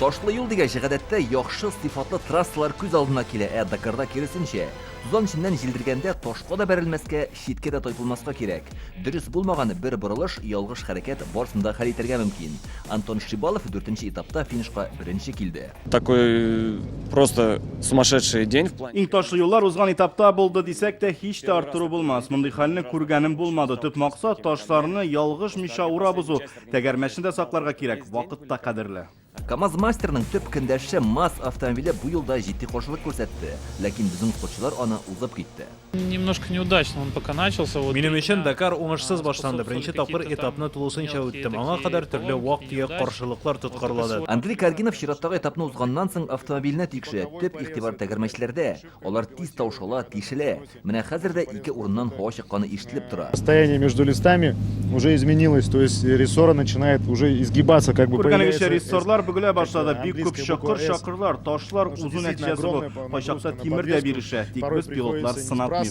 Ташлы юл дигәч, гадәттә яхшы сыйфатлы трассалар күз алдына килә, Дакарда киресенчә. Тузан эченнән җилдергәндә ташка да бәрелмәскә, читкә дә тайпылмаска кирәк. Дөрес булмаган бер борылыш, ялгыш хәрәкәт барысын да хәл итәргә мөмкин. Антон Шибалов 4нче этапта финишка беренче килде. Такой просто сумасшедший день в плане. Иң ташлы юллар узган этапта булды дисәк тә һич тә артыру булмас. Мондый хәлне күргәнем булмады. Төп максат ташларны ялгыш миша урабызу. Тәгәрмәчне дә сакларга кирәк. Вакыт та кадерле. КамАЗ мастерның төп көндәше МАЗ автомобиле бу юлда җитди каршылык күрсәтте, ләкин безнең спортчылар аны узып китте. Немножко неудачно он пока начался. Минем өчен Дакар уңышсыз башланды. Беренче тапкыр этапны тулысынча үттем. Аңа кадәр төрле вак-төяк каршылыклар тоткарлады. Андрей Каргинов чираттагы этапны узганнан соң автомобиленә тикшерә. Төп игътибар тәгәрмәчләрдә. Алар тиз таушала, тишелә. Менә хәзер дә ике урыннан һава чыкканы ишетелеп тора. Расстояние между листами уже изменилось, то есть рессора начинает уже изгибаться, как бы Күргәнегезчә рессорлар бөгелә башлады. Бик күп чакырлар, ташлар узу нәтиҗәсе бу. Кайчакта тимер дә бирешә. Тик без пилотлар сынатмыйбыз.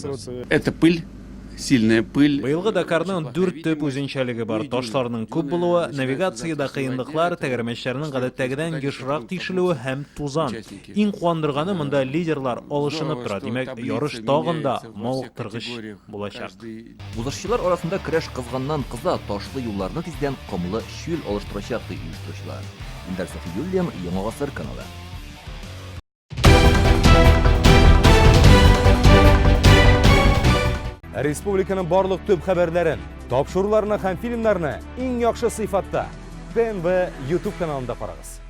Это пыль, сильная пыль. Быелгы Дакарның 4 төп үзенчәлеге бар. Ташларның күп булуы, навигациядә кыенлыклар, тәгәрмәчләрнең гадәттәгедән ешрак тишелүе һәм тузан. Иң куандырганы монда лидерлар алышынып тора. Димәк, ярыш тагын да мавыктыргыч булачак. Узышчылар арасында көрәш кызганнан-кыза ташлы юлларны тиздән комлы чүл алыштырачак ди оештыручылар. Индар Сафиуллин, Яңа Гасыр каналы. Республиканың барлык төп хәбәрләрен, тапшыруларны һәм фильмнарны иң яхшы сыйфатта ТНВ YouTube каналында карагыз.